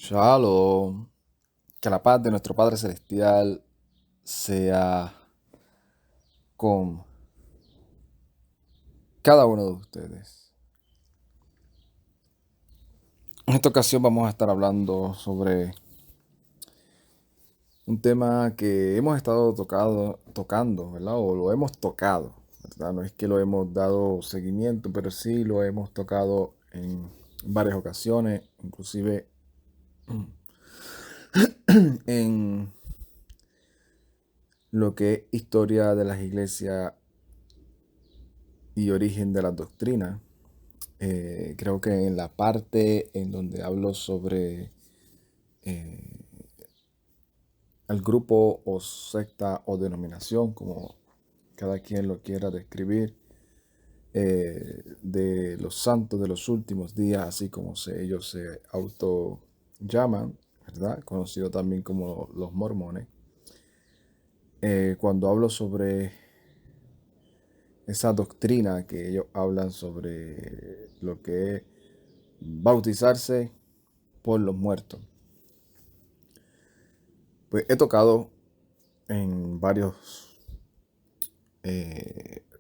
Shalom. Que la paz de nuestro Padre Celestial sea con cada uno de ustedes. En esta ocasión vamos a estar hablando sobre un tema que hemos estado tocando, ¿verdad? O lo hemos tocado, ¿verdad? No es que lo hemos dado seguimiento, pero sí lo hemos tocado en varias ocasiones, inclusive en lo que es historia de las iglesias y origen de las doctrinas. Creo que en la parte en donde hablo sobre eh, el grupo o secta o denominación, como cada quien lo quiera describir, de los santos de los últimos días, así como ellos se auto llaman, ¿verdad? Conocido también como los mormones. Cuando hablo sobre esa doctrina que ellos hablan sobre lo que es bautizarse por los muertos. Pues he tocado en varios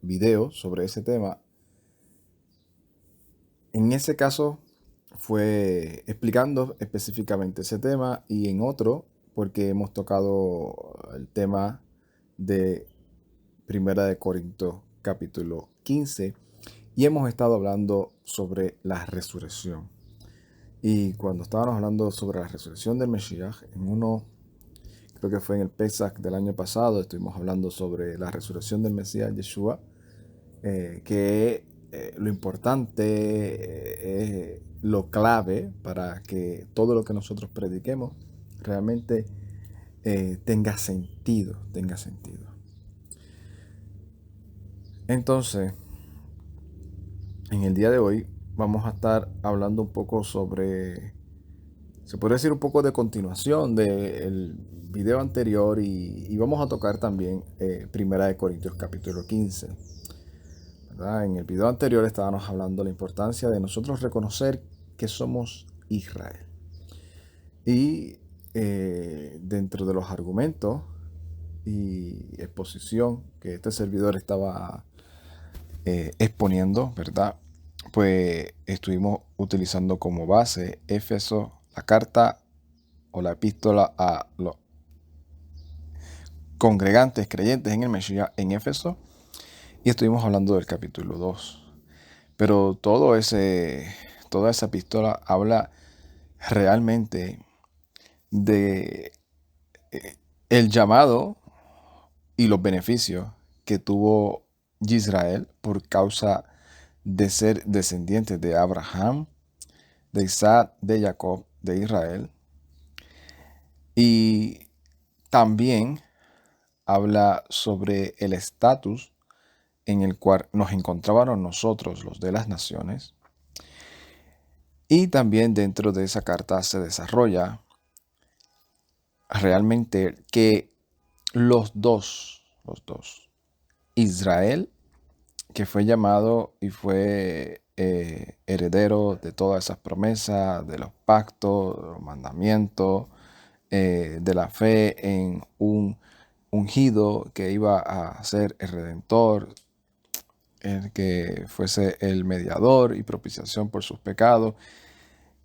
videos sobre ese tema. En ese caso fue explicando específicamente ese tema y en otro porque hemos tocado el tema de Primera de Corintios capítulo 15 y hemos estado hablando sobre la resurrección. Y cuando estábamos hablando sobre la resurrección del Mesías, creo que fue en el Pesach del año pasado, estuvimos hablando sobre la resurrección del Mesías Yeshua, que lo importante, es lo clave para que todo lo que nosotros prediquemos realmente tenga sentido, tenga sentido. Entonces, en el día de hoy vamos a estar hablando un poco sobre, se puede decir un poco de continuación del video anterior y vamos a tocar también Primera de Corintios capítulo 15. ¿Verdad? En el video anterior estábamos hablando de la importancia de nosotros reconocer que somos Israel. Y dentro de los argumentos y exposición que este servidor estaba exponiendo, ¿verdad? Pues estuvimos utilizando como base Éfeso, la carta o la epístola a los congregantes creyentes en el Mesías en Éfeso y estuvimos hablando del capítulo 2. Pero toda esa epístola habla realmente de el llamado y los beneficios que tuvo Israel por causa de ser descendientes de Abraham, de Isaac, de Jacob, de Israel. Y también habla sobre el estatus en el cual nos encontrábamos nosotros, los de las naciones. Y también dentro de esa carta se desarrolla realmente que los dos, Israel, que fue llamado y fue heredero de todas esas promesas, de los pactos, de los mandamientos, de la fe en un ungido que iba a ser el redentor, el que fuese el mediador y propiciación por sus pecados.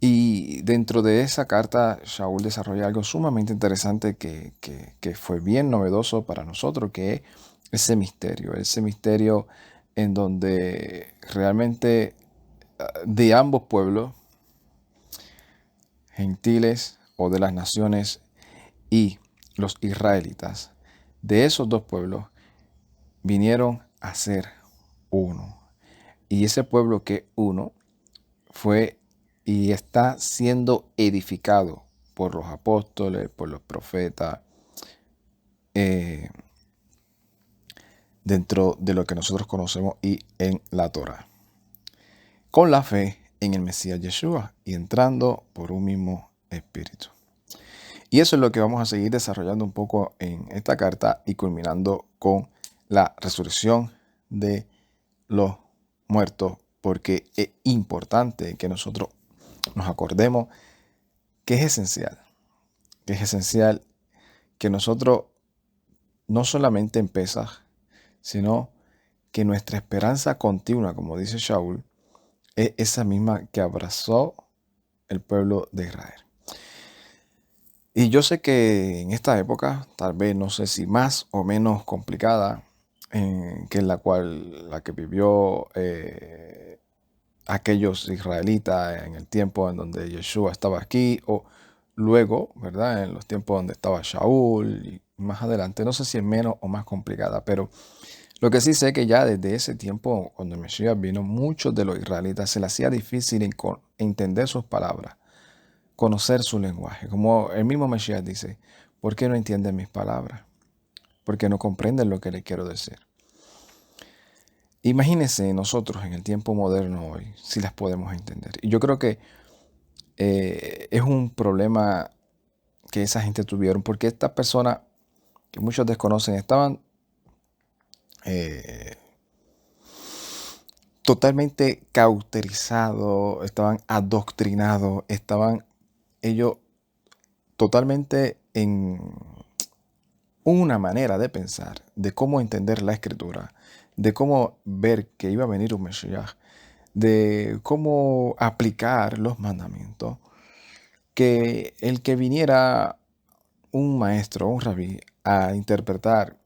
Y dentro de esa carta, Shaul desarrolla algo sumamente interesante que fue bien novedoso para nosotros, que es ese misterio en donde realmente de ambos pueblos, gentiles o de las naciones y los israelitas, de esos dos pueblos vinieron a ser uno. Y ese pueblo que uno fue y está siendo edificado por los apóstoles, por los profetas, dentro de lo que nosotros conocemos y en la Torah, con la fe en el Mesías Yeshua y entrando por un mismo espíritu. Y eso es lo que vamos a seguir desarrollando un poco en esta carta y culminando con la resurrección de los muertos, porque es importante que nosotros nos acordemos que es esencial, que es esencial que nosotros no solamente en Pesaj, sino que nuestra esperanza continua, como dice Shaul, es esa misma que abrazó el pueblo de Israel. Y yo sé que en esta época, tal vez no sé si más o menos complicada, que en la que vivió aquellos israelitas en el tiempo en donde Yeshua estaba aquí, o luego, ¿verdad? En los tiempos donde estaba Shaul y más adelante, no sé si es menos o más complicada, pero lo que sí sé que ya desde ese tiempo, cuando el Mesías vino, muchos de los israelitas se les hacía difícil entender sus palabras, conocer su lenguaje. Como el mismo Mesías dice, ¿por qué no entienden mis palabras? Porque no comprenden lo que le quiero decir. Imagínense nosotros en el tiempo moderno hoy, si las podemos entender. Y yo creo que es un problema que esa gente tuvieron, porque estas personas que muchos desconocen estaban eh, totalmente cauterizados, estaban adoctrinados, estaban ellos totalmente en una manera de pensar, de cómo entender la escritura, de cómo ver que iba a venir un Mesías, de cómo aplicar los mandamientos, que el que viniera un maestro, un rabí, a interpretar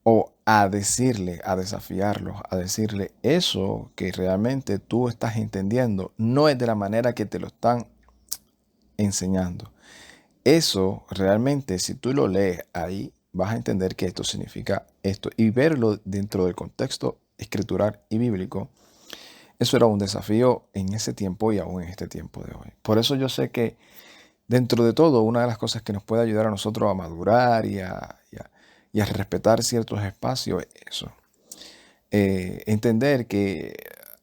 o a decirle, a desafiarlos, a decirle eso que realmente tú estás entendiendo, no es de la manera que te lo están enseñando. Eso realmente, si tú lo lees ahí, vas a entender que esto significa esto y verlo dentro del contexto escritural y bíblico. Eso era un desafío en ese tiempo y aún en este tiempo de hoy. Por eso yo sé que dentro de todo, una de las cosas que nos puede ayudar a nosotros a madurar y a respetar ciertos espacios es eso. Entender que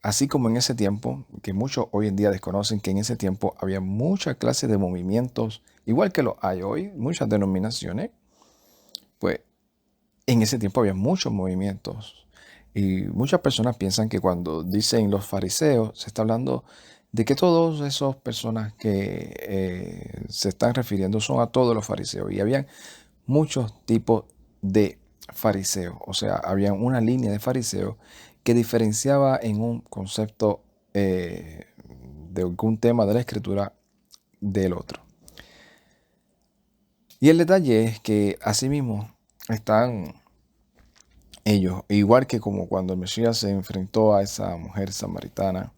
así como en ese tiempo, que muchos hoy en día desconocen que en ese tiempo había muchas clases de movimientos, igual que lo hay hoy, muchas denominaciones, pues en ese tiempo había muchos movimientos. Y muchas personas piensan que cuando dicen los fariseos, se está hablando de que todas esas personas que se están refiriendo son a todos los fariseos. Y habían muchos tipos de fariseos. O sea, había una línea de fariseos que diferenciaba en un concepto de algún tema de la escritura del otro. Y el detalle es que asimismo están ellos, igual que como cuando el Mesías se enfrentó a esa mujer samaritana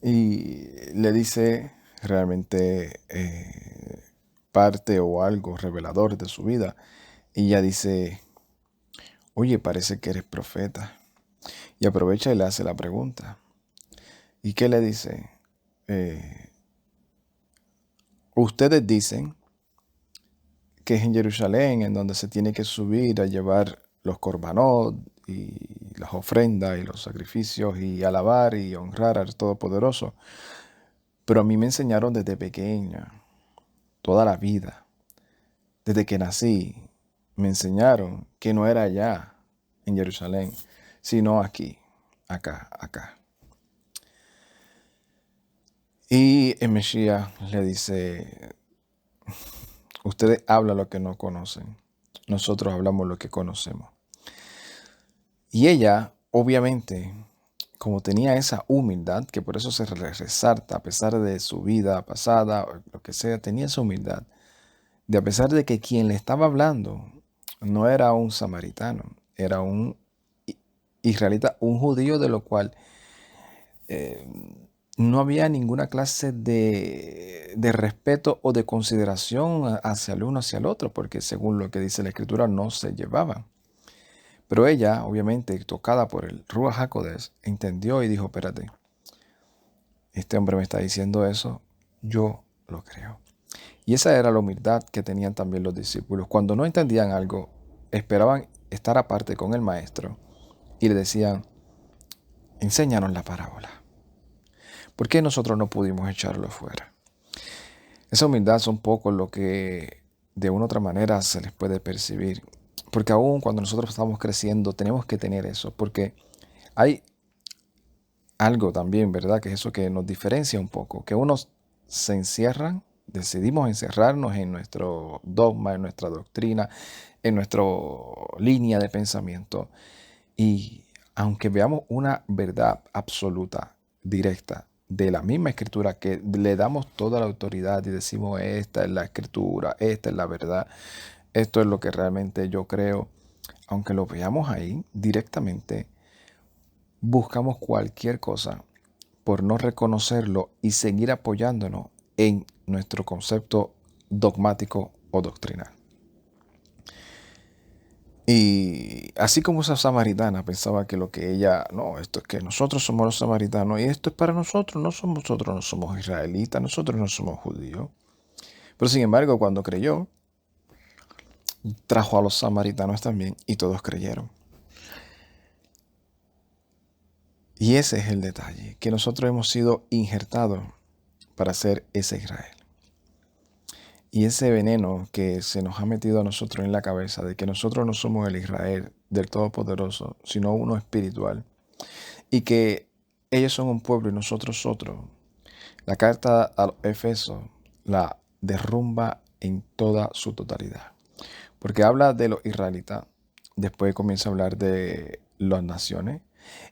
y le dice realmente parte o algo revelador de su vida. Y ella dice, oye, parece que eres profeta. Y aprovecha y le hace la pregunta. ¿Y qué le dice? Ustedes dicen que es en Jerusalén en donde se tiene que subir a llevar los corbanot y las ofrendas y los sacrificios y alabar y honrar al Todopoderoso. Pero a mí me enseñaron desde pequeña, toda la vida, desde que nací, me enseñaron que no era allá en Jerusalén, sino aquí, acá. Y el Mesías le dice, ustedes hablan lo que no conocen, nosotros hablamos lo que conocemos. Y ella, obviamente, como tenía esa humildad, que por eso se resalta a pesar de su vida pasada, o lo que sea, tenía esa humildad, de a pesar de que quien le estaba hablando no era un samaritano, era un israelita, un judío, de lo cual no había ninguna clase de respeto o de consideración hacia el uno hacia el otro, porque según lo que dice la escritura no se llevaban. Pero ella, obviamente, tocada por el Ruach HaKodesh, entendió y dijo, espérate, este hombre me está diciendo eso, yo lo creo. Y esa era la humildad que tenían también los discípulos. Cuando no entendían algo, esperaban estar aparte con el maestro y le decían, enséñanos la parábola. ¿Por qué nosotros no pudimos echarlo fuera? Esa humildad son pocos lo que de una u otra manera se les puede percibir. Porque aún cuando nosotros estamos creciendo tenemos que tener eso. Porque hay algo también, ¿verdad? Que es eso que nos diferencia un poco. Que unos se encierran, decidimos encerrarnos en nuestro dogma, en nuestra doctrina, en nuestra línea de pensamiento. Y aunque veamos una verdad absoluta, directa, de la misma escritura, que le damos toda la autoridad y decimos, esta es la escritura, esta es la verdad, esto es lo que realmente yo creo, aunque lo veamos ahí directamente, buscamos cualquier cosa por no reconocerlo y seguir apoyándonos en nuestro concepto dogmático o doctrinal. Y así como esa samaritana pensaba que lo que ella, no, esto es que nosotros somos los samaritanos y esto es para nosotros, nosotros no somos israelitas, nosotros no somos judíos. Pero sin embargo, cuando creyó, trajo a los samaritanos también y todos creyeron. Y ese es el detalle, que nosotros hemos sido injertados para ser ese Israel. Y ese veneno que se nos ha metido a nosotros en la cabeza de que nosotros no somos el Israel del Todopoderoso, sino uno espiritual, y que ellos son un pueblo y nosotros otro. La carta a Efesos la derrumba en toda su totalidad. Porque habla de los israelitas, después comienza a hablar de las naciones,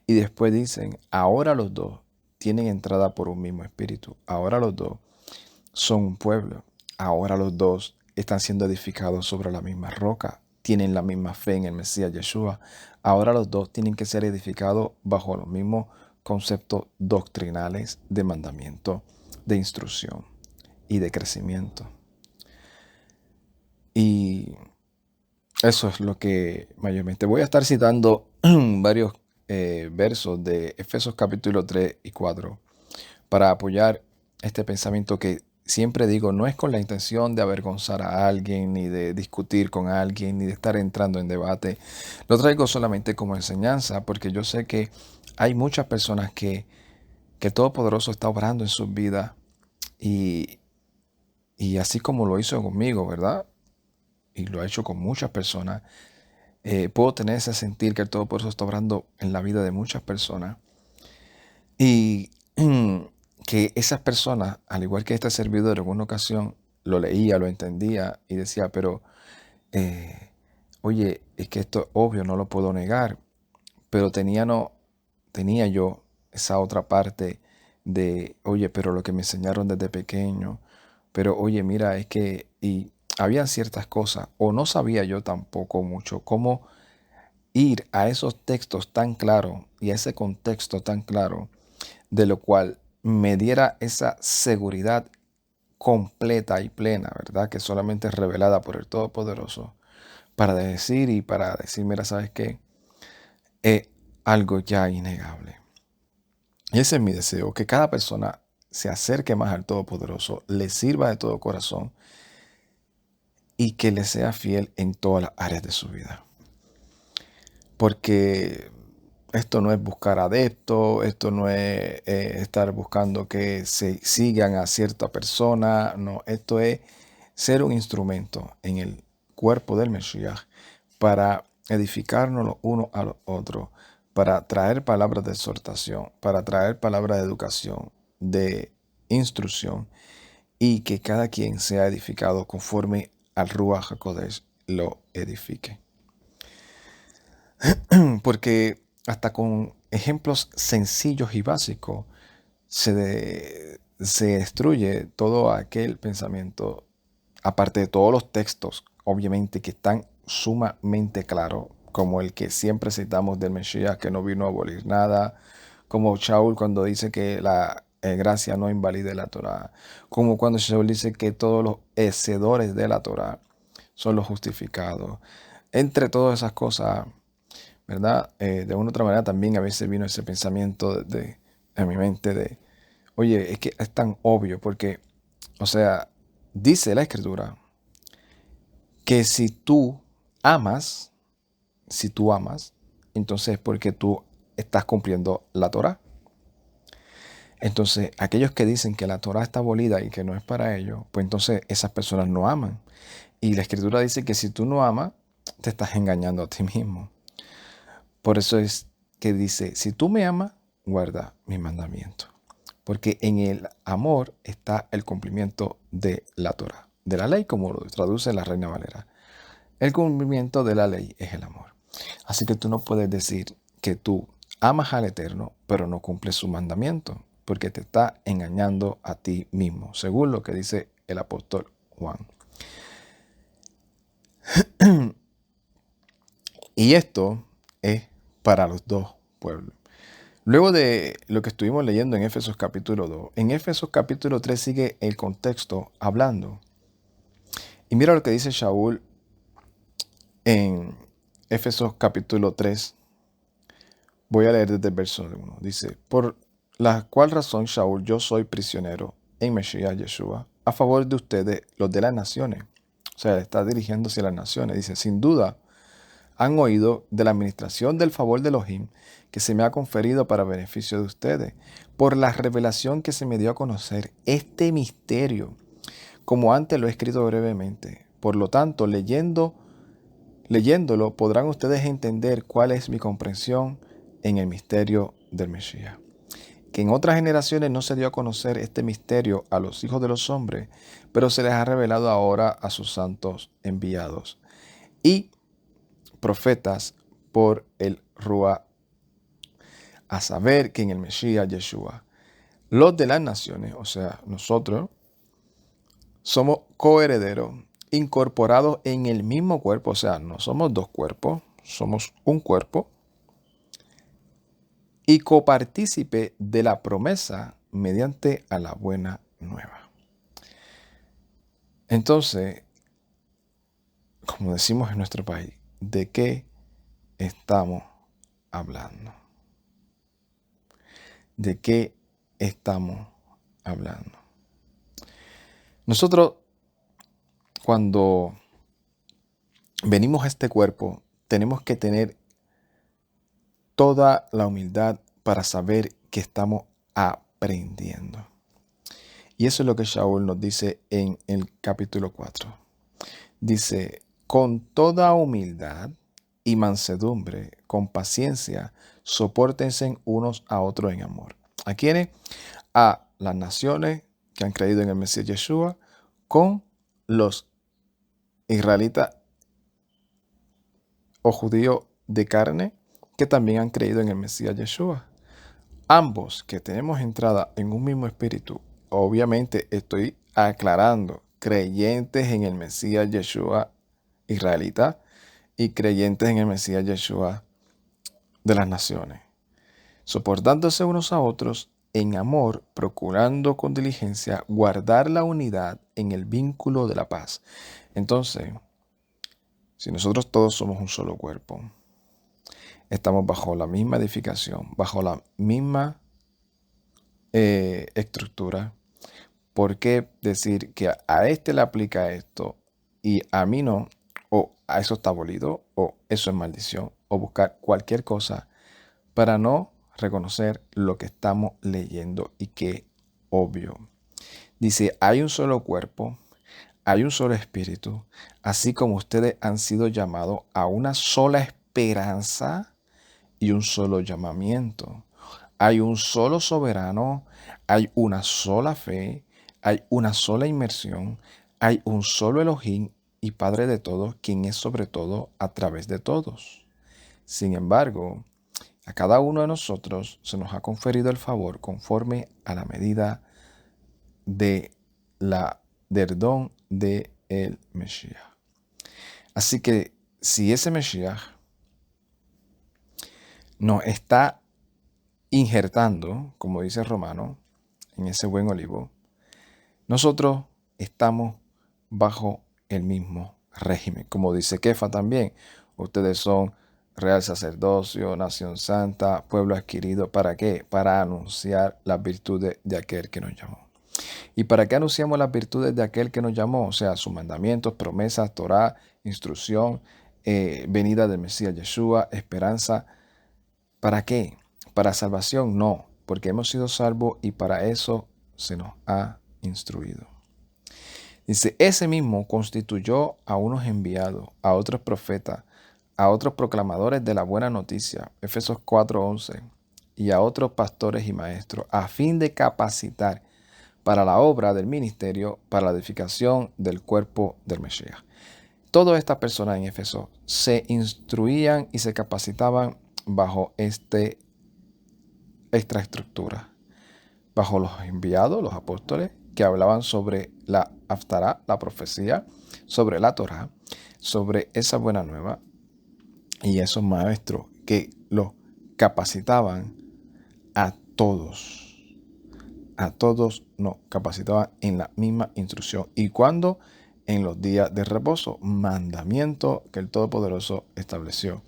y después dicen, ahora los dos tienen entrada por un mismo espíritu. Ahora los dos son un pueblo. Ahora los dos están siendo edificados sobre la misma roca. Tienen la misma fe en el Mesías Yeshua. Ahora los dos tienen que ser edificados bajo los mismos conceptos doctrinales de mandamiento, de instrucción y de crecimiento. Y eso es lo que mayormente voy a estar citando varios versos de Efesios capítulo 3 y 4 para apoyar este pensamiento que siempre digo, no es con la intención de avergonzar a alguien, ni de discutir con alguien, ni de estar entrando en debate. Lo traigo solamente como enseñanza, porque yo sé que hay muchas personas que el Todopoderoso está obrando en sus vidas y, y así como lo hizo conmigo, ¿verdad? Y lo ha hecho con muchas personas, puedo tener ese sentir que el Todopoderoso está obrando en la vida de muchas personas. Y que esas personas, al igual que este servidor, en una ocasión lo leía, lo entendía y decía, pero, oye, es que esto es obvio, no lo puedo negar. Pero tenía yo esa otra parte de, oye, pero lo que me enseñaron desde pequeño, pero oye, mira, es que, y habían ciertas cosas, o no sabía yo tampoco mucho cómo ir a esos textos tan claros y a ese contexto tan claro, de lo cual me diera esa seguridad completa y plena, ¿verdad? Que solamente es revelada por el Todopoderoso, para decir y para decir, mira, ¿sabes qué? Es algo ya innegable. Y ese es mi deseo, que cada persona se acerque más al Todopoderoso, le sirva de todo corazón y que le sea fiel en todas las áreas de su vida. Porque esto no es buscar adeptos, esto no es estar buscando que se sigan a cierta persona, no, esto es ser un instrumento en el cuerpo del Mesías para edificarnos los unos a los otros, para traer palabras de exhortación, para traer palabras de educación, de instrucción, y que cada quien sea edificado conforme al Ruach HaKodesh lo edifique. Porque hasta con ejemplos sencillos y básicos se destruye todo aquel pensamiento, aparte de todos los textos, obviamente, que están sumamente claros, como el que siempre citamos del Mesías, que no vino a abolir nada, como Shaul cuando dice que la gracia no invalide la Torah, como cuando Shaul dice que todos los hacedores de la Torah son los justificados. Entre todas esas cosas, ¿verdad? De una u otra manera también a veces vino ese pensamiento en mi mente de, oye, es que es tan obvio porque, o sea, dice la Escritura que si tú amas, entonces es porque tú estás cumpliendo la Torah. Entonces, aquellos que dicen que la Torah está abolida y que no es para ellos, pues entonces esas personas no aman. Y la Escritura dice que si tú no amas, te estás engañando a ti mismo. Por eso es que dice, si tú me amas, guarda mis mandamientos. porque en el amor está el cumplimiento de la Torá, de la ley, como lo traduce la Reina Valera. El cumplimiento de la ley es el amor. Así que tú no puedes decir que tú amas al Eterno, pero no cumples su mandamiento, porque te está engañando a ti mismo, según lo que dice el apóstol Juan. Y esto es para los dos pueblos. Luego de lo que estuvimos leyendo en Éfesos capítulo 2, en Éfesos capítulo 3 sigue el contexto hablando. Y mira lo que dice Shaul en Éfesos capítulo 3. Voy a leer desde el verso 1. Dice, por la cual razón, Shaul, yo soy prisionero en Mesías Yeshua, a favor de ustedes, los de las naciones. O sea, está dirigiéndose a las naciones. Dice, sin duda, han oído de la administración del favor de Elohim que se me ha conferido para beneficio de ustedes, por la revelación que se me dio a conocer este misterio, como antes lo he escrito brevemente. Por lo tanto, leyéndolo podrán ustedes entender cuál es mi comprensión en el misterio del Mesías, que en otras generaciones no se dio a conocer este misterio a los hijos de los hombres, pero se les ha revelado ahora a sus santos enviados y profetas por el Ruach, a saber que en el Mesías Yeshua, los de las naciones, o sea, nosotros, somos coherederos, incorporados en el mismo cuerpo, o sea, no somos dos cuerpos, somos un cuerpo, y copartícipe de la promesa mediante a la buena nueva. Entonces, como decimos en nuestro país, ¿de qué estamos hablando? ¿De qué estamos hablando? Nosotros, cuando venimos a este cuerpo, tenemos que tener toda la humildad para saber que estamos aprendiendo. Y eso es lo que Shaul nos dice en el capítulo 4. Dice, con toda humildad y mansedumbre, con paciencia, sopórtense unos a otros en amor. ¿A quiénes? A las naciones que han creído en el Mesías Yeshua, con los israelitas o judíos de carne que también han creído en el Mesías Yeshua. Ambos que tenemos entrada en un mismo espíritu, obviamente estoy aclarando, creyentes en el Mesías Yeshua israelita y creyentes en el Mesías Yeshua de las naciones, soportándose unos a otros en amor, procurando con diligencia guardar la unidad en el vínculo de la paz. Entonces, si nosotros todos somos un solo cuerpo, estamos bajo la misma edificación, bajo la misma estructura, ¿por qué decir que a este le aplica esto y a mí no? O a eso está abolido, o eso es maldición, o buscar cualquier cosa para no reconocer lo que estamos leyendo y que obvio. Dice, hay un solo cuerpo, hay un solo espíritu, así como ustedes han sido llamados a una sola esperanza y un solo llamamiento. Hay un solo soberano, hay una sola fe, hay una sola inmersión, hay un solo Elohim y Padre de todos, quien es sobre todo a través de todos. Sin embargo, a cada uno de nosotros se nos ha conferido el favor conforme a la medida del don de el Mesías. Así que si ese Mesías nos está injertando, como dice Romano, en ese buen olivo, nosotros estamos bajo el mismo régimen. Como dice Kefa también, ustedes son real sacerdocio, nación santa, pueblo adquirido. ¿Para qué? Para anunciar las virtudes de aquel que nos llamó. ¿Y para qué anunciamos las virtudes de aquel que nos llamó? O sea, sus mandamientos, promesas, Torah, instrucción, venida del Mesías Yeshua, esperanza. ¿Para qué? ¿Para salvación? No, porque hemos sido salvos y para eso se nos ha instruido. Dice, ese mismo constituyó a unos enviados, a otros profetas, a otros proclamadores de la buena noticia. Efesios 4:11. y a otros pastores y maestros, a fin de capacitar para la obra del ministerio, para la edificación del cuerpo del Mesías. Todas estas personas en Éfeso se instruían y se capacitaban bajo esta estructura, bajo los enviados, los apóstoles, que hablaban sobre la Haftará, la profecía, sobre la Torá, sobre esa buena nueva, y esos maestros que los capacitaban a todos nos capacitaban en la misma instrucción. Y cuando en los días de reposo, mandamiento que el Todopoderoso estableció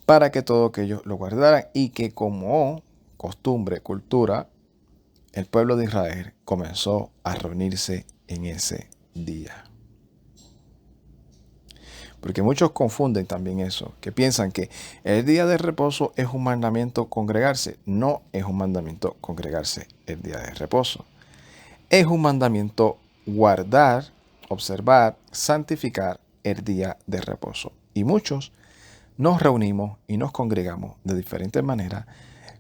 para que todos aquellos lo guardaran, y que como costumbre, cultura, el pueblo de Israel comenzó a reunirse en ese día. Porque muchos confunden también eso, que piensan que el día de reposo es un mandamiento congregarse. No es un mandamiento congregarse el día de reposo. Es un mandamiento guardar, observar, santificar el día de reposo. Y muchos nos reunimos y nos congregamos de diferentes maneras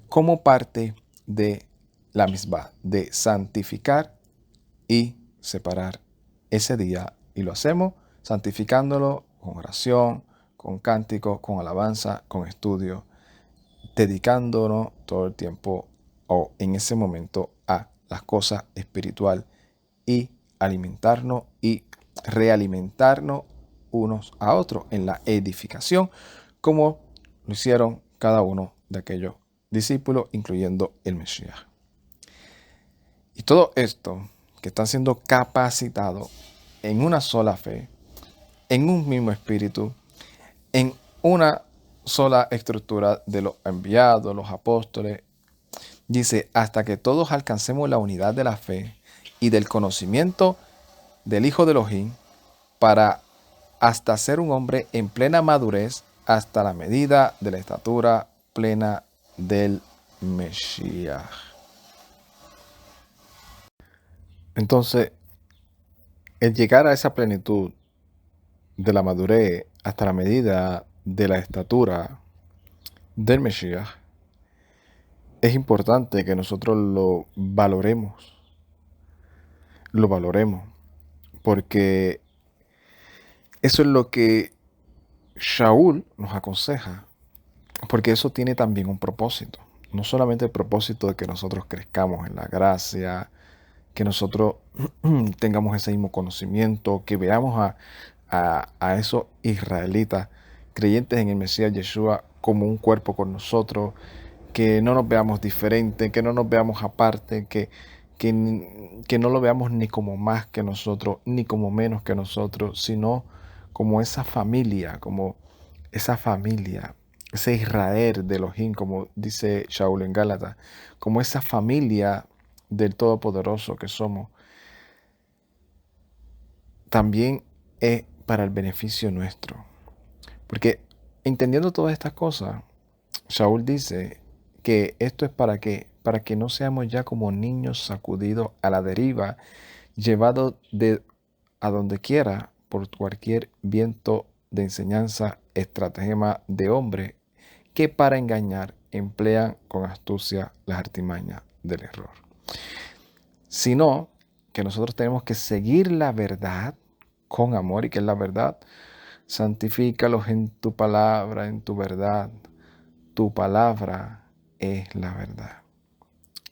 como parte de la misma, de santificar y separar ese día. Y lo hacemos santificándolo con oración, con cántico, con alabanza, con estudio, dedicándonos todo el tiempo o en ese momento a las cosas espirituales y alimentarnos y realimentarnos unos a otros en la edificación, como lo hicieron cada uno de aquellos discípulos, incluyendo el Mesías. Y todo esto que están siendo capacitados en una sola fe, en un mismo espíritu, en una sola estructura de los enviados, los apóstoles, dice, hasta que todos alcancemos la unidad de la fe y del conocimiento del Hijo de Elohim, para hasta ser un hombre en plena madurez, hasta la medida de la estatura plena del Mesías. Entonces, el llegar a esa plenitud de la madurez hasta la medida de la estatura del Mesías, es importante que nosotros lo valoremos, porque eso es lo que Shaul nos aconseja, porque eso tiene también un propósito. No solamente el propósito de que nosotros crezcamos en la gracia, que nosotros tengamos ese mismo conocimiento, que veamos a esos israelitas creyentes en el Mesías Yeshua como un cuerpo con nosotros, que no nos veamos diferentes, que no nos veamos aparte, que no lo veamos ni como más que nosotros, ni como menos que nosotros, sino como esa familia, ese Israel de Elohim, como dice Shaul en Gálatas, como esa familia del Todopoderoso que somos. También es para el beneficio nuestro. Porque entendiendo todas estas cosas, Shaul dice que esto es para que no seamos ya como niños sacudidos a la deriva, llevados a donde quiera por cualquier viento de enseñanza, estratagema de hombre que para engañar emplean con astucia las artimañas del error. Sino que nosotros tenemos que seguir la verdad con amor. ¿Y qué es la verdad? Santifícalos en tu palabra, en tu verdad. Tu palabra es la verdad.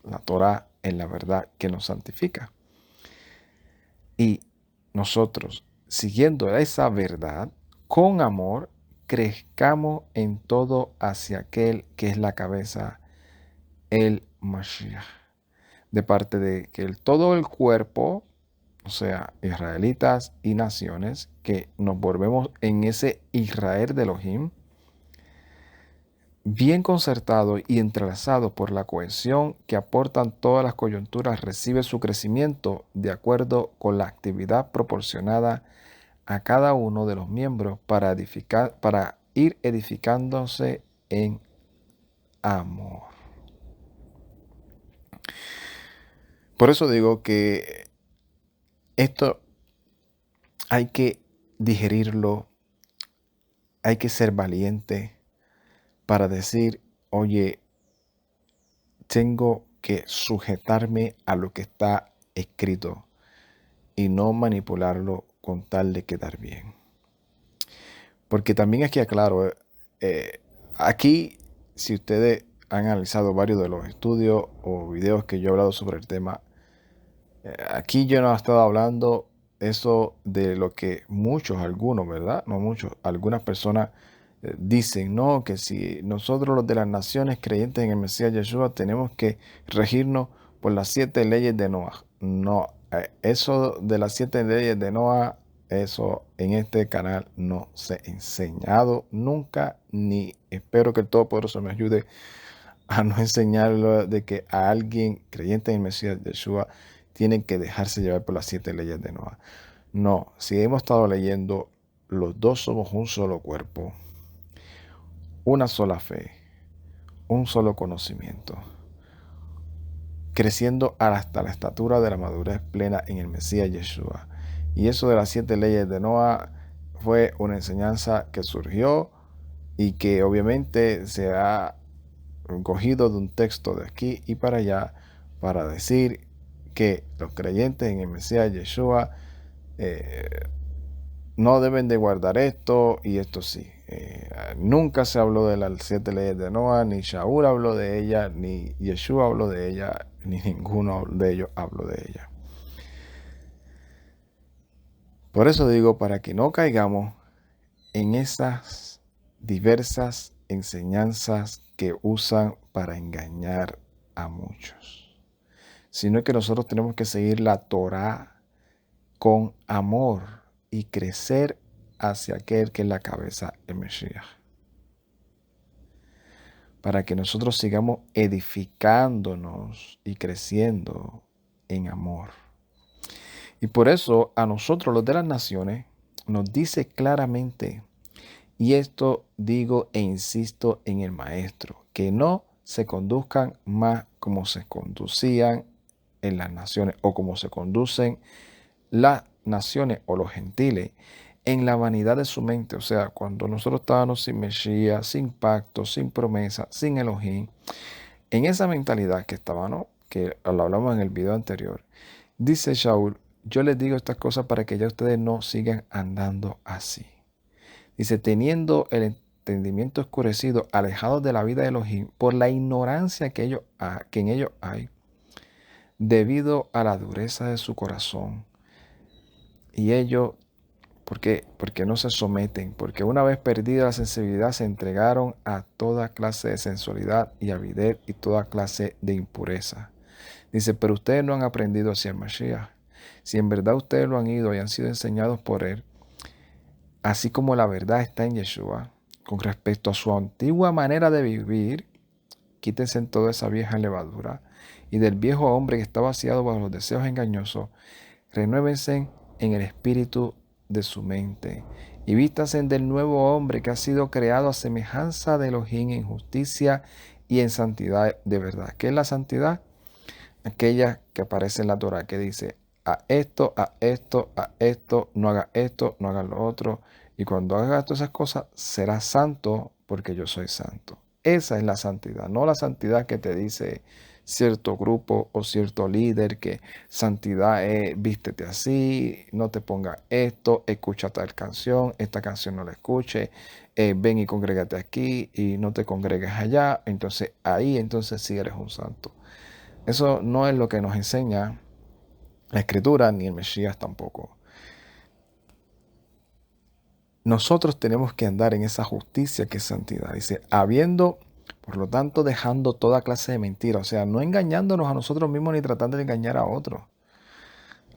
La Torá es la verdad que nos santifica. Y nosotros, siguiendo esa verdad, con amor, crezcamos en todo hacia aquel que es la cabeza, el Mashiach. De parte de que todo el cuerpo, o sea, israelitas y naciones, que nos volvemos en ese Israel de Elohim, bien concertado y entrelazado por la cohesión que aportan todas las coyunturas, recibe su crecimiento de acuerdo con la actividad proporcionada a cada uno de los miembros para ir edificándose en amor. Por eso digo que esto hay que digerirlo, hay que ser valiente para decir, oye, tengo que sujetarme a lo que está escrito y no manipularlo con tal de quedar bien. Porque también aquí aclaro, aquí si ustedes han analizado varios de los estudios o videos que yo he hablado sobre el tema, aquí yo no he estado hablando eso de lo que algunos, ¿verdad? No muchos, algunas personas dicen, no, que si nosotros los de las naciones creyentes en el Mesías Yeshua tenemos que regirnos por las 7 leyes de Noah. No, eso de las 7 leyes de Noah, eso en este canal no se ha enseñado nunca, ni espero que el Todopoderoso me ayude a no enseñarlo de que a alguien creyente en el Mesías Yeshua tienen que dejarse llevar por las 7 leyes de Noah. No, si hemos estado leyendo, los dos somos un solo cuerpo, una sola fe, un solo conocimiento, creciendo hasta la estatura de la madurez plena en el Mesías Yeshua. Y eso de las 7 leyes de Noah fue una enseñanza que surgió y que obviamente se ha cogido de un texto de aquí y para allá para decir que los creyentes en el Mesías Yeshua no deben de guardar esto y esto sí. Nunca se habló de las 7 leyes de Noah, ni Shaul habló de ella, ni Yeshua habló de ella, ni ninguno de ellos habló de ella. Por eso digo, para que no caigamos en esas diversas enseñanzas que usan para engañar a muchos, sino que nosotros tenemos que seguir la Torá con amor y crecer hacia aquel que es la cabeza, el Mesías, para que nosotros sigamos edificándonos y creciendo en amor. Y por eso a nosotros los de las naciones nos dice claramente, y esto digo e insisto en el Maestro, que no se conduzcan más como se conducían en las naciones o como se conducen las naciones o los gentiles en la vanidad de su mente. O sea, cuando nosotros estábamos sin Mesías, sin pacto, sin promesa, sin Elohim, en esa mentalidad que estábamos, que lo hablamos en el video anterior, dice Shaul, yo les digo estas cosas para que ya ustedes no sigan andando así. Dice, teniendo el entendimiento oscurecido, alejados de la vida de Elohim, por la ignorancia que en ellos hay, debido a la dureza de su corazón. Y ellos, ¿por qué? Porque no se someten, porque una vez perdida la sensibilidad se entregaron a toda clase de sensualidad y avidez y toda clase de impureza. Dice, pero ustedes no han aprendido hacia el Mashiach. Si en verdad ustedes lo han ido y han sido enseñados por él, así como la verdad está en Yeshua, con respecto a su antigua manera de vivir, quítense en toda esa vieja levadura y del viejo hombre que está vaciado bajo los deseos engañosos, renuévense en el espíritu de su mente y vístanse del nuevo hombre que ha sido creado a semejanza de Elohim en justicia y en santidad de verdad. ¿Qué es la santidad? Aquella que aparece en la Torah, que dice, a esto, no haga esto, no haga lo otro. Y cuando hagas todas esas cosas, serás santo porque yo soy santo. Esa es la santidad, no la santidad que te dice cierto grupo o cierto líder, que santidad es vístete así, no te pongas esto, escucha tal canción, esta canción no la escuche, ven y congrégate aquí y no te congregues allá, entonces ahí entonces sí eres un santo. Eso no es lo que nos enseña la Escritura, ni el Mesías tampoco. Nosotros tenemos que andar en esa justicia que es santidad. Dice, habiendo, por lo tanto, dejando toda clase de mentira. O sea, no engañándonos a nosotros mismos ni tratando de engañar a otros.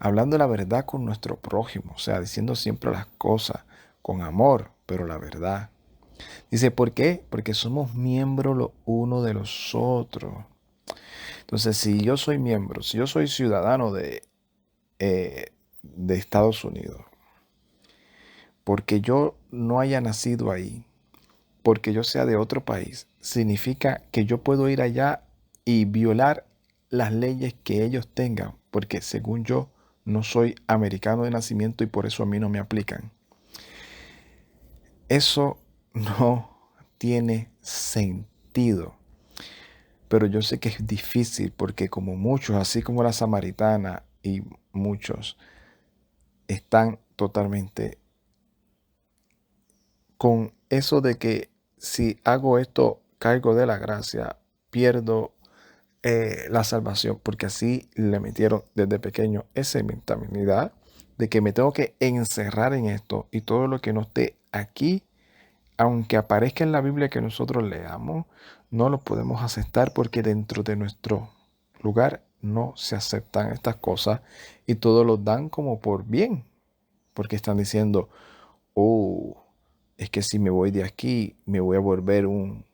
Hablando la verdad con nuestro prójimo. O sea, diciendo siempre las cosas con amor, pero la verdad. Dice, ¿por qué? Porque somos miembros los unos de los otros. Entonces, si yo soy miembro, si yo soy ciudadano de Estados Unidos, porque yo no haya nacido ahí, porque yo sea de otro país, significa que yo puedo ir allá y violar las leyes que ellos tengan, porque según yo no soy americano de nacimiento y por eso a mí no me aplican. Eso no tiene sentido. pero yo sé que es difícil porque como muchos, así como la samaritana y muchos, están totalmente con eso de que si hago esto, caigo de la gracia, pierdo la salvación, porque así le metieron desde pequeño esa mentalidad de que me tengo que encerrar en esto y todo lo que no esté aquí, aunque aparezca en la Biblia que nosotros leamos, no lo podemos aceptar porque dentro de nuestro lugar no se aceptan estas cosas y todos lo dan como por bien, porque están diciendo, oh, es que si me voy de aquí, me voy a volver un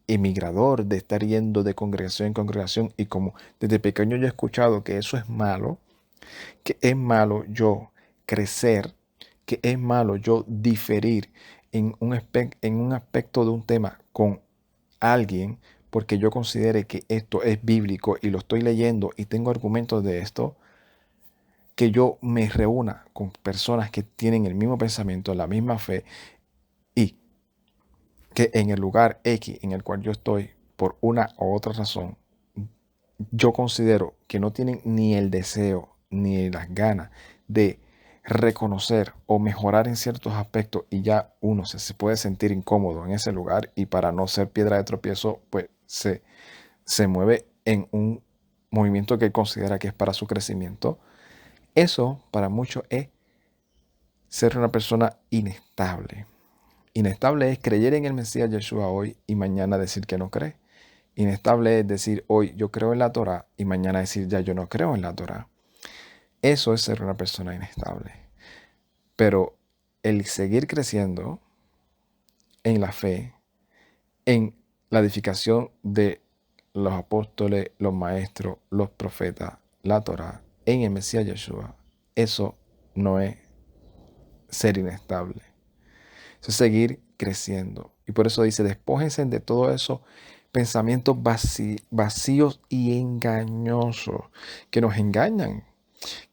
emigrador de estar yendo de congregación en congregación. Y como desde pequeño yo he escuchado que eso es malo, que es malo yo crecer, que es malo yo diferir en un aspecto de un tema con alguien, porque yo considere que esto es bíblico y lo estoy leyendo y tengo argumentos de esto, que yo me reúna con personas que tienen el mismo pensamiento, la misma fe y que en el lugar X en el cual yo estoy, por una u otra razón, yo considero que no tienen ni el deseo ni las ganas de reconocer o mejorar en ciertos aspectos y ya uno se puede sentir incómodo en ese lugar y para no ser piedra de tropiezo, pues se mueve en un movimiento que él considera que es para su crecimiento. Eso para muchos es ser una persona inestable. Inestable es creer en el Mesías Yeshua hoy y mañana decir que no cree. Inestable es decir hoy yo creo en la Torah y mañana decir ya yo no creo en la Torah. Eso es ser una persona inestable. Pero el seguir creciendo en la fe, en la edificación de los apóstoles, los maestros, los profetas, la Torah, en el Mesías Yeshua, eso no es ser inestable. Eso es seguir creciendo. Y por eso dice, despójense de todo eso pensamientos vacíos y engañosos que nos engañan,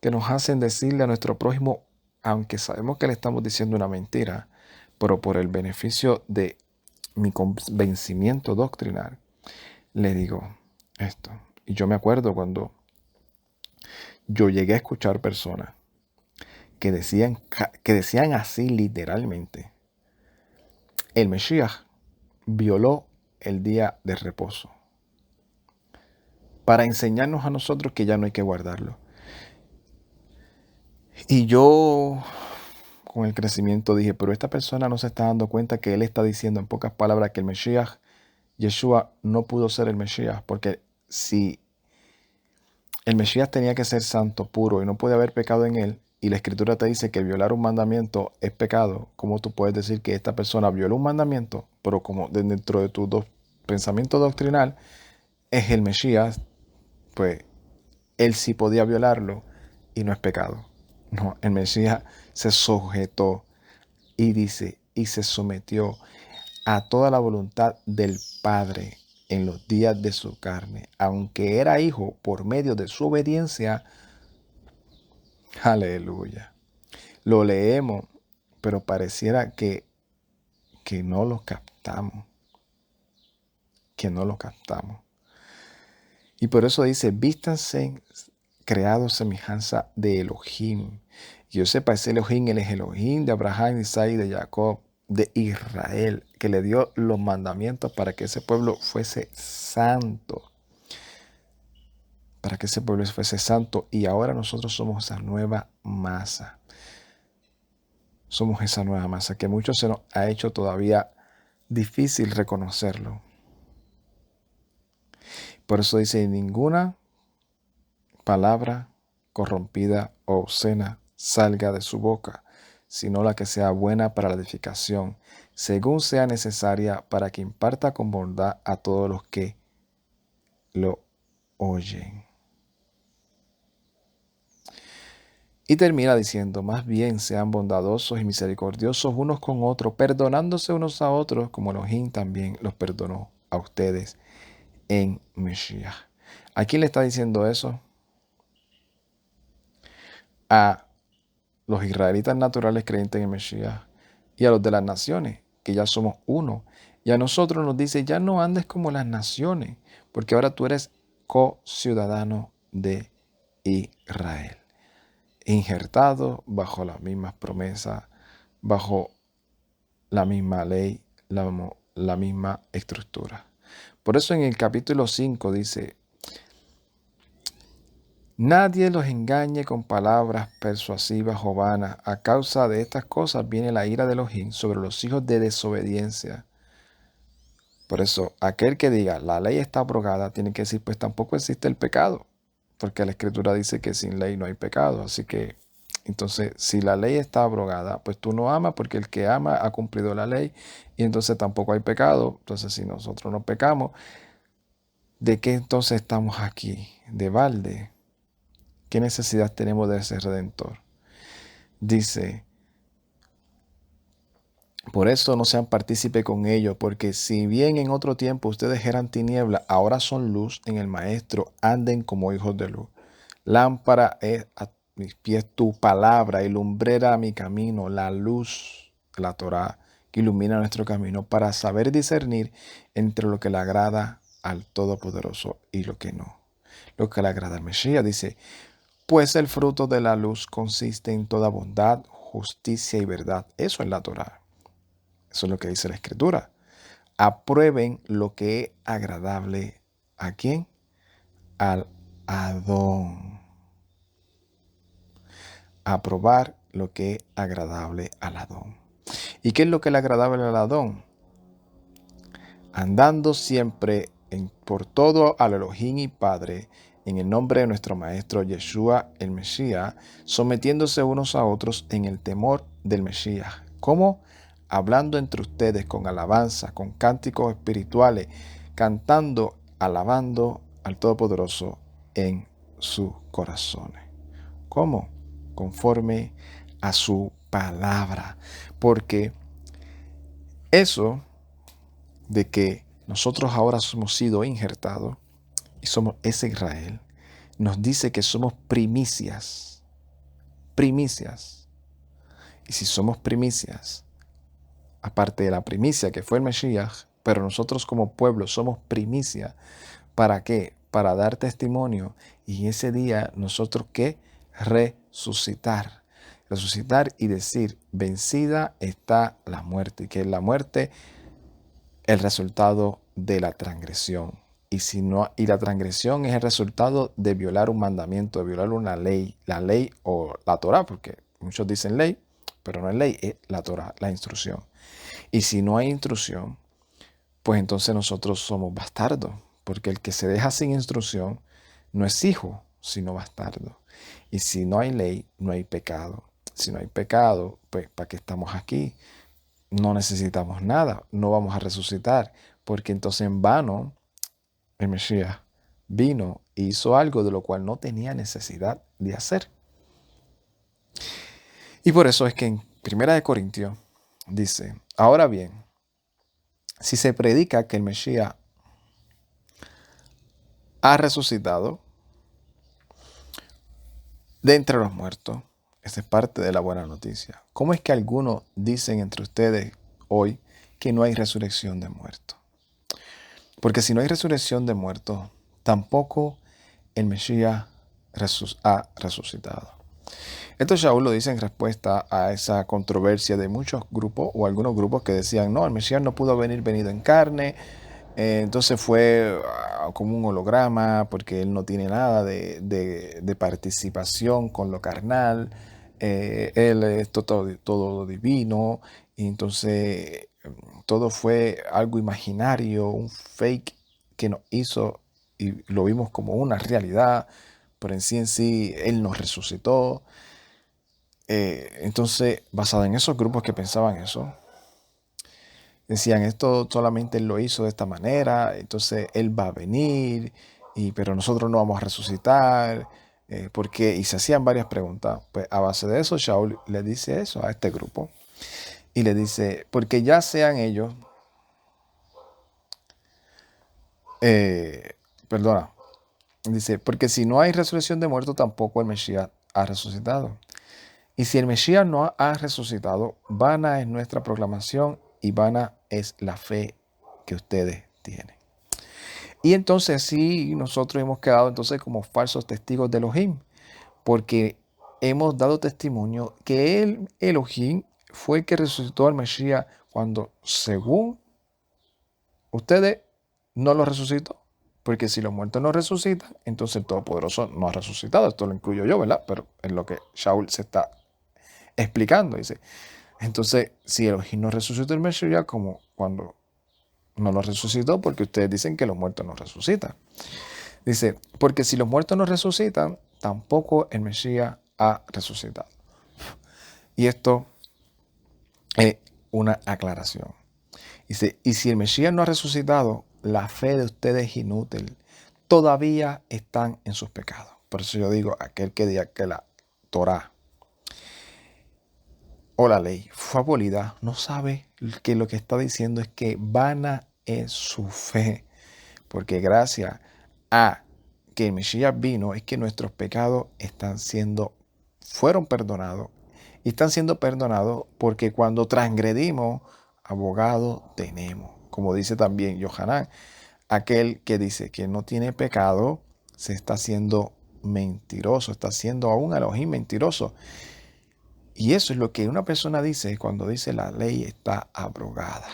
que nos hacen decirle a nuestro prójimo, aunque sabemos que le estamos diciendo una mentira, pero por el beneficio de mi convencimiento doctrinal, le digo esto. Y yo me acuerdo cuando yo llegué a escuchar personas que decían así literalmente, el Mesías violó el día de reposo para enseñarnos a nosotros que ya no hay que guardarlo. Y yo con el crecimiento dije, pero esta persona no se está dando cuenta que él está diciendo en pocas palabras que el Mesías, Yeshua, no pudo ser el Mesías, porque si el Mesías tenía que ser santo, puro y no puede haber pecado en él, y la Escritura te dice que violar un mandamiento es pecado, ¿cómo tú puedes decir que esta persona violó un mandamiento, pero como dentro de tu pensamiento doctrinal es el Mesías, pues él sí podía violarlo y no es pecado? No, el Mesías se sujetó y dice, y se sometió a toda la voluntad del Padre en los días de su carne, aunque era hijo por medio de su obediencia. Aleluya. Lo leemos, pero pareciera que no lo captamos, que no lo captamos. Y por eso dice, vístanse creados semejanza de Elohim. Que yo sepa, ese Elohim, él es Elohim de Abraham, de Isaac, de Jacob, de Israel, que le dio los mandamientos para que ese pueblo fuese santo. Para que ese pueblo fuese santo. Y ahora nosotros somos esa nueva masa. Somos esa nueva masa que a muchos se nos ha hecho todavía difícil reconocerlo. Por eso dice, ninguna palabra corrompida o obscena salga de su boca, sino la que sea buena para la edificación, según sea necesaria para que imparta con bondad a todos los que lo oyen. Y termina diciendo, más bien sean bondadosos y misericordiosos unos con otros, perdonándose unos a otros, como Elohim también los perdonó a ustedes en Mesías. ¿A quién le está diciendo eso? A los israelitas naturales creyentes en el Mesías y a los de las naciones, que ya somos uno. Y a nosotros nos dice, ya no andes como las naciones, porque ahora tú eres co-ciudadano de Israel, injertado bajo las mismas promesas, bajo la misma ley, la misma estructura. Por eso en el capítulo 5 dice: nadie los engañe con palabras persuasivas o vanas. A causa de estas cosas viene la ira de Elohim sobre los hijos de desobediencia. Por eso, aquel que diga la ley está abrogada, tiene que decir, pues tampoco existe el pecado, porque la Escritura dice que sin ley no hay pecado. Así que, entonces, si la ley está abrogada, pues tú no amas, porque el que ama ha cumplido la ley, y entonces tampoco hay pecado. Entonces, si nosotros no pecamos, ¿de qué entonces estamos aquí? De balde. ¿Qué necesidad tenemos de ese Redentor? Dice: por eso no sean partícipe con ellos, porque si bien en otro tiempo ustedes eran tiniebla, ahora son luz en el Maestro, anden como hijos de luz. Lámpara es a mis pies tu palabra y lumbrera a mi camino, la luz, la Torá, que ilumina nuestro camino, para saber discernir entre lo que le agrada al Todopoderoso y lo que no. Lo que le agrada al Mesías, dice: pues el fruto de la luz consiste en toda bondad, justicia y verdad. Eso es la Torá. Eso es lo que dice la Escritura. Aprueben lo que es agradable. ¿A quién? Al Adón. Aprobar lo que es agradable al Adón. ¿Y qué es lo que es agradable al Adón? Andando siempre por todo al Elohim y Padre, en el nombre de nuestro Maestro Yeshua el Mesías, sometiéndose unos a otros en el temor del Mesías. ¿Cómo? Hablando entre ustedes con alabanza, con cánticos espirituales, cantando, alabando al Todopoderoso en sus corazones. ¿Cómo? Conforme a su palabra. Porque eso de que nosotros ahora hemos sido injertados y somos ese Israel, nos dice que somos primicias. Primicias. Y si somos primicias, aparte de la primicia que fue el Mesías, pero nosotros como pueblo somos primicia. ¿Para qué? Para dar testimonio. Y ese día nosotros, ¿qué? Resucitar. Resucitar y decir: vencida está la muerte. Y que la muerte, el resultado de la transgresión. Y la transgresión es el resultado de violar un mandamiento, de violar una ley, la ley o la Torá, porque muchos dicen ley, pero no es ley, es la Torá, la instrucción. Y si no hay instrucción, pues entonces nosotros somos bastardos, porque el que se deja sin instrucción no es hijo, sino bastardo. Y si no hay ley, no hay pecado. Si no hay pecado, pues ¿para qué estamos aquí? No necesitamos nada, no vamos a resucitar, porque entonces en vano el Mesías vino e hizo algo de lo cual no tenía necesidad de hacer. Y por eso es que en 1 Corintios dice: ahora bien, si se predica que el Mesías ha resucitado de entre los muertos, esa es parte de la buena noticia. ¿Cómo es que algunos dicen entre ustedes hoy que no hay resurrección de muertos? Porque si no hay resurrección de muertos, tampoco el Mesías ha resucitado. Esto Shaul lo dice en respuesta a esa controversia de muchos grupos o algunos grupos que decían: no, el Mesías no pudo haber venido en carne, entonces fue como un holograma porque él no tiene nada de participación con lo carnal, él es todo divino, y entonces todo fue algo imaginario, un fake que nos hizo y lo vimos como una realidad, pero en sí él nos resucitó. Entonces, basado en esos grupos que pensaban eso, decían: esto solamente él lo hizo de esta manera, entonces él va a venir, pero nosotros no vamos a resucitar. ¿Por qué? Y se hacían varias preguntas. Pues a base de eso, Shaul le dice eso a este grupo. Y le dice: porque ya sean ellos, perdona, dice: porque si no hay resurrección de muertos, tampoco el Mesías ha resucitado. Y si el Mesías no ha resucitado, vana es nuestra proclamación y vana es la fe que ustedes tienen. Y entonces sí, nosotros hemos quedado entonces como falsos testigos de Elohim, porque hemos dado testimonio que el Elohim fue el que resucitó al Mesías cuando, según ustedes, no lo resucitó. Porque si los muertos no resucitan, entonces el Todopoderoso no ha resucitado. Esto lo incluyo yo, ¿verdad? Pero es lo que Shaul se está explicando. Dice, entonces, si Elohim no resucitó el Mesías, como cuando no lo resucitó, porque ustedes dicen que los muertos no resucitan. Dice, porque si los muertos no resucitan, tampoco el Mesías ha resucitado. Y esto es una aclaración. Dice, y si el Mesías no ha resucitado, la fe de ustedes es inútil. Todavía están en sus pecados. Por eso yo digo, aquel que diga que la Torá o la ley fue abolida, no sabe que lo que está diciendo es que vana es su fe. Porque gracias a que el Mesías vino, es que nuestros pecados fueron perdonados. Y están siendo perdonados porque cuando transgredimos, abogado tenemos. Como dice también Yohanan, aquel que dice que no tiene pecado, se está haciendo mentiroso, está haciendo aún a Elohim mentiroso. Y eso es lo que una persona dice cuando dice la ley está abrogada.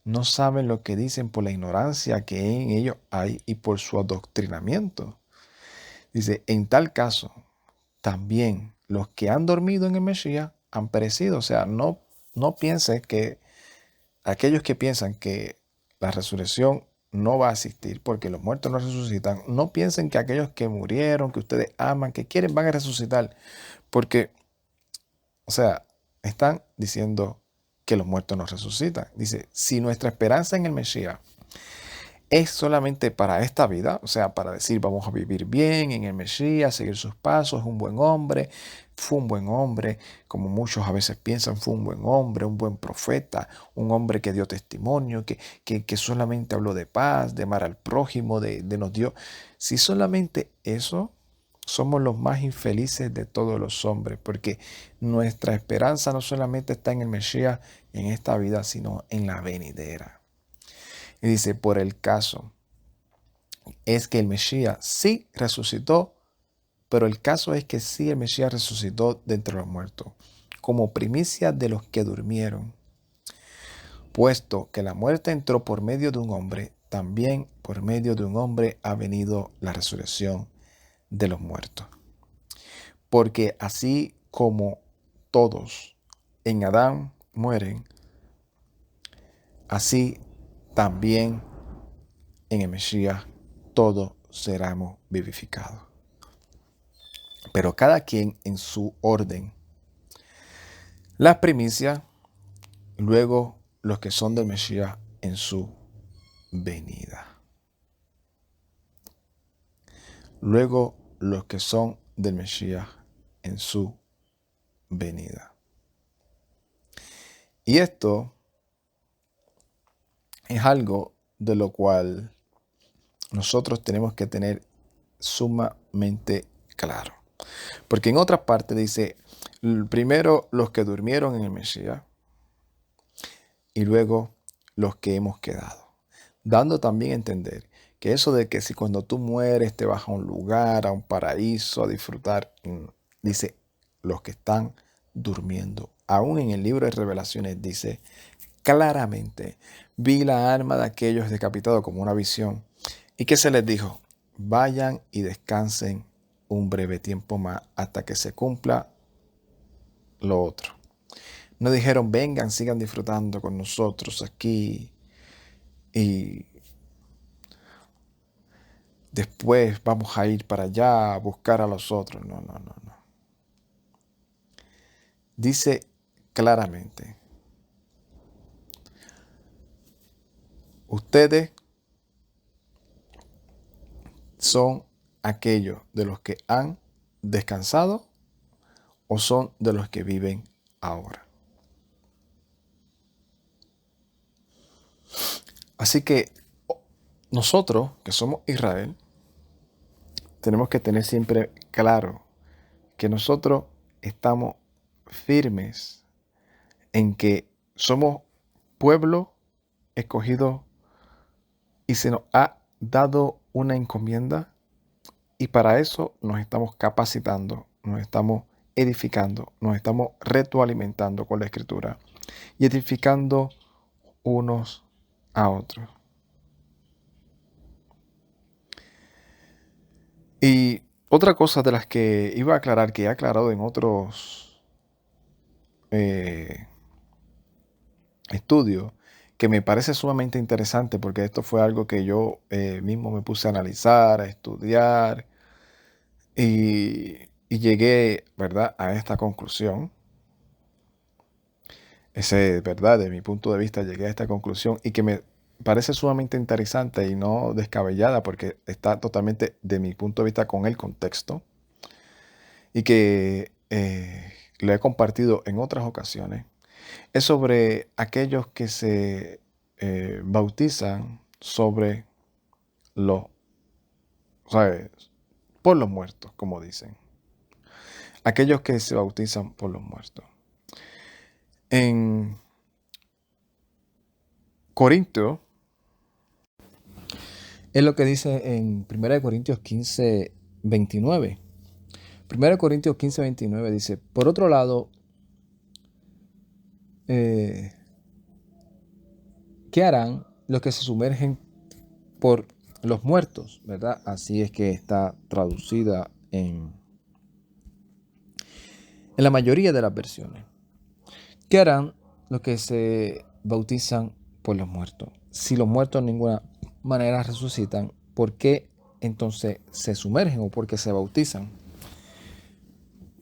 No saben lo que dicen por la ignorancia que en ellos hay y por su adoctrinamiento. Dice, en tal caso, también los que han dormido en el Mesías han perecido. O sea, no pienses que aquellos que piensan que la resurrección no va a existir porque los muertos no resucitan, no piensen que aquellos que murieron, que ustedes aman, que quieren, van a resucitar. Porque, o sea, están diciendo que los muertos no resucitan. Dice, si nuestra esperanza en el Mesías es solamente para esta vida, o sea, para decir vamos a vivir bien en el Mesías, seguir sus pasos, es un buen hombre, fue un buen hombre, como muchos a veces piensan, fue un buen hombre, un buen profeta, un hombre que dio testimonio, que solamente habló de paz, de amar al prójimo, de nos dio. Si solamente eso, somos los más infelices de todos los hombres, porque nuestra esperanza no solamente está en el Mesías en esta vida, sino en la venidera. Y dice, por el caso es que el Mesías sí resucitó, pero el caso es que sí el Mesías resucitó de entre los muertos, como primicia de los que durmieron. Puesto que la muerte entró por medio de un hombre, también por medio de un hombre ha venido la resurrección de los muertos. Porque así como todos en Adán mueren, así también en el Mesías todos seremos vivificados. Pero cada quien en su orden. Las primicias, luego los que son del Mesías en su venida. Luego los que son del Mesías en su venida. Y esto es algo de lo cual nosotros tenemos que tener sumamente claro. Porque en otras partes dice, primero los que durmieron en el Mesías y luego los que hemos quedado. Dando también a entender que eso de que si cuando tú mueres te vas a un lugar, a un paraíso, a disfrutar, dice los que están durmiendo. Aún en el libro de Revelaciones dice claramente, vi la alma de aquellos decapitados como una visión. ¿Y qué se les dijo? Vayan y descansen un breve tiempo más hasta que se cumpla lo otro. No dijeron, vengan, sigan disfrutando con nosotros aquí y después vamos a ir para allá a buscar a los otros. No. Dice claramente, ustedes son aquellos de los que han descansado o son de los que viven ahora. Así que nosotros, que somos Israel, tenemos que tener siempre claro que nosotros estamos firmes en que somos pueblo escogido y se nos ha dado una encomienda y para eso nos estamos capacitando, nos estamos edificando, nos estamos retroalimentando con la Escritura y edificando unos a otros. Y otra cosa de las que iba a aclarar, que he aclarado en otros estudios, que me parece sumamente interesante porque esto fue algo que yo mismo me puse a analizar, a estudiar y llegué, ¿verdad?, a esta conclusión. ¿Verdad? De mi punto de vista llegué a esta conclusión y que me parece sumamente interesante y no descabellada porque está totalmente de mi punto de vista con el contexto y que lo he compartido en otras ocasiones. Es sobre aquellos que se bautizan sobre los, ¿sabes? Por los muertos, como dicen. Aquellos que se bautizan por los muertos. En Corinto, es lo que dice en 1 Corintios 15, 29. 1 Corintios 15, 29 dice, por otro lado, ¿qué harán los que se sumergen por los muertos? ¿Verdad? Así es que está traducida en la mayoría de las versiones. ¿Qué harán los que se bautizan por los muertos? Si los muertos de ninguna manera resucitan, ¿por qué entonces se sumergen o por qué se bautizan?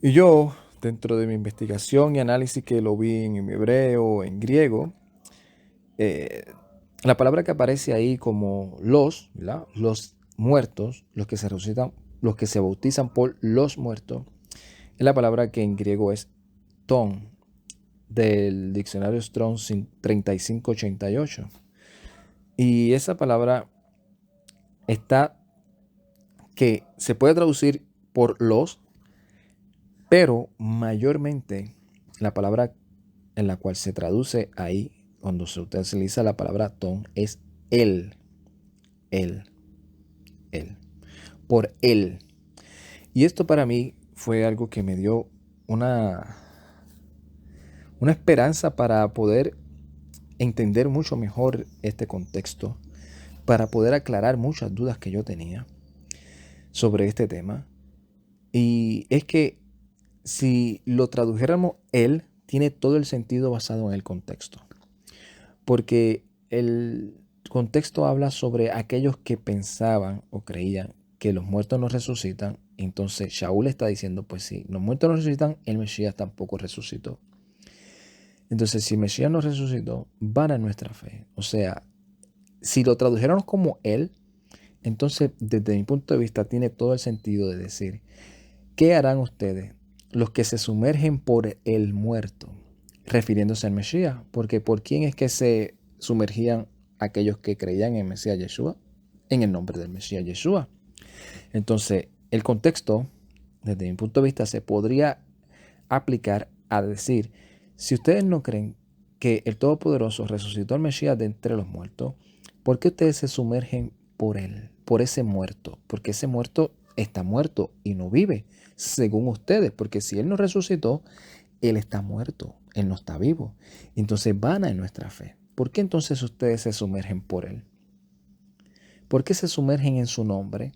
Y yo, dentro de mi investigación y análisis que lo vi en hebreo, en griego, la palabra que aparece ahí como ¿verdad? Los muertos, los que se resucitan, los que se bautizan por los muertos, es la palabra que en griego es ton, del diccionario Strong 3588. Y esa palabra está que se puede traducir por los, pero mayormente la palabra en la cual se traduce ahí, cuando se utiliza la palabra ton, es él, él, por él. Y esto para mí fue algo que me dio una esperanza para poder entender mucho mejor este contexto, para poder aclarar muchas dudas que yo tenía sobre este tema. Y es que si lo tradujéramos, él tiene todo el sentido basado en el contexto. Porque el contexto habla sobre aquellos que pensaban o creían que los muertos no resucitan. Entonces Shaul está diciendo, pues sí, los muertos no resucitan, el Mesías tampoco resucitó. Entonces, si el Mesías no resucitó, van a nuestra fe. O sea, si lo tradujéramos como él, entonces desde mi punto de vista tiene todo el sentido de decir, ¿qué harán ustedes los que se sumergen por el muerto? Refiriéndose al Mesías, porque ¿por quién es que se sumergían aquellos que creían en el Mesías Yeshua? En el nombre del Mesías Yeshua. Entonces, el contexto, desde mi punto de vista, se podría aplicar a decir, si ustedes no creen que el Todopoderoso resucitó al Mesías de entre los muertos, ¿por qué ustedes se sumergen por él, por ese muerto? Porque ese muerto está muerto y no vive, según ustedes, porque si él no resucitó, él está muerto, él no está vivo. Entonces van a nuestra fe. ¿Por qué entonces ustedes se sumergen por él? ¿Por qué se sumergen en su nombre?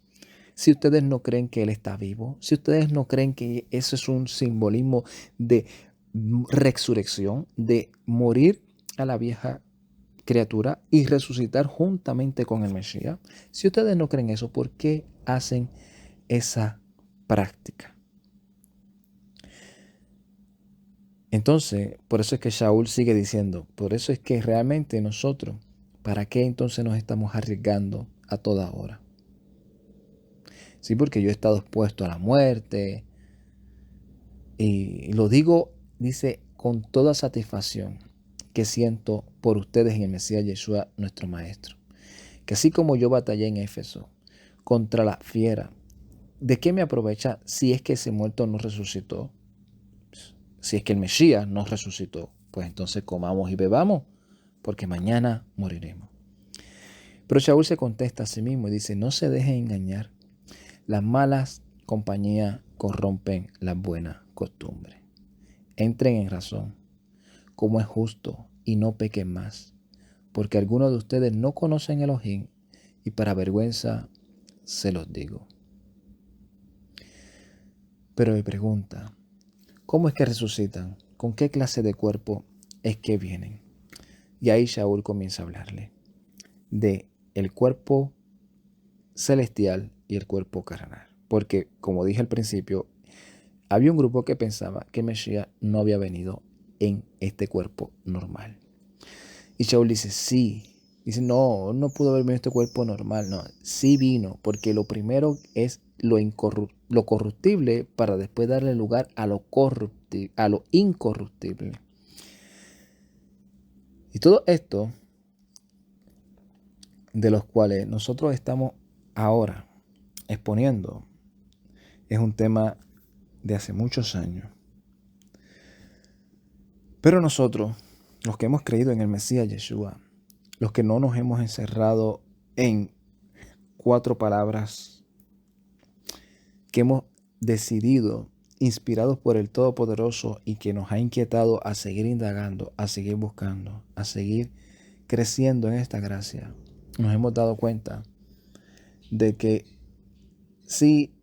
Si ustedes no creen que él está vivo, si ustedes no creen que eso es un simbolismo de resurrección, de morir a la vieja criatura y resucitar juntamente con el Mesías, si ustedes no creen eso, ¿por qué hacen esa práctica? Entonces, por eso es que Shaul sigue diciendo, por eso es que realmente nosotros, ¿para qué entonces nos estamos arriesgando a toda hora? Sí, porque yo he estado expuesto a la muerte y lo digo, dice, con toda satisfacción que siento por ustedes en el Mesías Yeshua, nuestro Maestro. Que así como yo batallé en Éfeso contra la fiera, ¿de qué me aprovecha si es que ese muerto no resucitó? Si es que el Mesías no resucitó, pues entonces comamos y bebamos, porque mañana moriremos. Pero Shaul se contesta a sí mismo y dice, no se dejen engañar. Las malas compañías corrompen las buenas costumbres. Entren en razón, como es justo, y no pequen más, porque algunos de ustedes no conocen Elohim, y para vergüenza se los digo. Pero me pregunta, ¿cómo es que resucitan? ¿Con qué clase de cuerpo es que vienen? Y ahí Shaul comienza a hablarle de el cuerpo celestial y el cuerpo carnal. Porque, como dije al principio, había un grupo que pensaba que Mesías no había venido en este cuerpo normal. Y Shaul dice, sí. Dice, no, no pudo haber venido en este cuerpo normal. No, sí vino, porque lo primero es lo corruptible para después darle lugar a lo incorruptible. Y todo esto de los cuales nosotros estamos ahora exponiendo es un tema de hace muchos años. Pero nosotros, los que hemos creído en el Mesías Yeshua, los que no nos hemos encerrado en 4 palabras, que hemos decidido, inspirados por el Todopoderoso y que nos ha inquietado a seguir indagando, a seguir buscando, a seguir creciendo en esta gracia, nos hemos dado cuenta de que sí,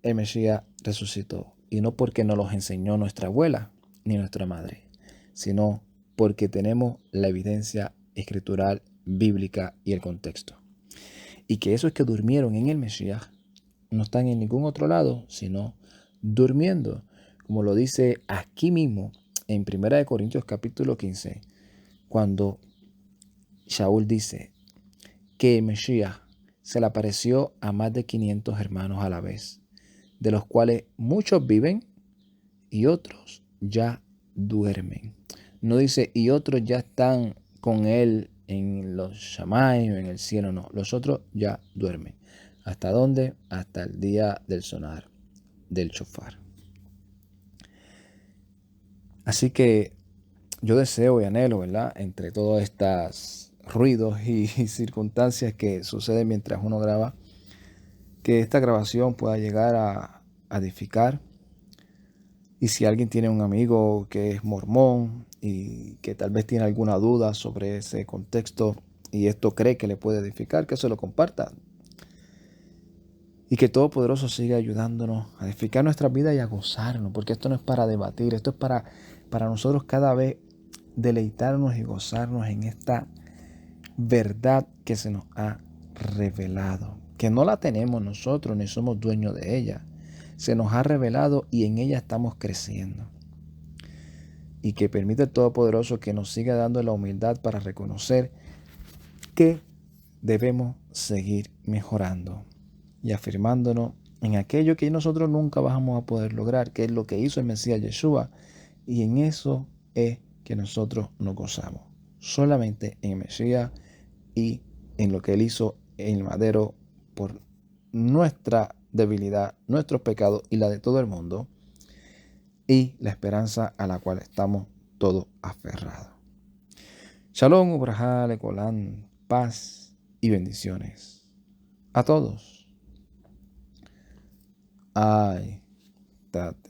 el Mesías resucitó, y no porque nos los enseñó nuestra abuela ni nuestra madre, sino porque tenemos la evidencia escritural, bíblica y el contexto. Y que esos que durmieron en el Mesías no están en ningún otro lado, sino durmiendo, como lo dice aquí mismo en 1 Corintios capítulo 15, cuando Shaul dice que el Mesías se le apareció a más de 500 hermanos a la vez, de los cuales muchos viven y otros ya duermen. No dice y otros ya están con él en los Shamay o en el cielo, no. Los otros ya duermen. ¿Hasta dónde? Hasta el día del sonar del shofar. Así que yo deseo y anhelo, ¿verdad? Entre todos estos ruidos y circunstancias que suceden mientras uno graba, que esta grabación pueda llegar a edificar. Y si alguien tiene un amigo que es mormón y que tal vez tiene alguna duda sobre ese contexto y esto cree que le puede edificar, que se lo comparta. Y que Todopoderoso siga ayudándonos a edificar nuestra vida y a gozarnos, porque esto no es para debatir, esto es para nosotros cada vez deleitarnos y gozarnos en esta verdad que se nos ha revelado, que no la tenemos nosotros ni somos dueños de ella. Se nos ha revelado y en ella estamos creciendo. Y que permite el Todopoderoso que nos siga dando la humildad para reconocer que debemos seguir mejorando y afirmándonos en aquello que nosotros nunca vamos a poder lograr, que es lo que hizo el Mesías Yeshua. Y en eso es que nosotros nos gozamos. Solamente en el Mesías y en lo que Él hizo en el madero por nuestra debilidad, nuestros pecados y la de todo el mundo, y la esperanza a la cual estamos todos aferrados. Shalom, ubrajá, lecolán, paz y bendiciones a todos. Ay, tate.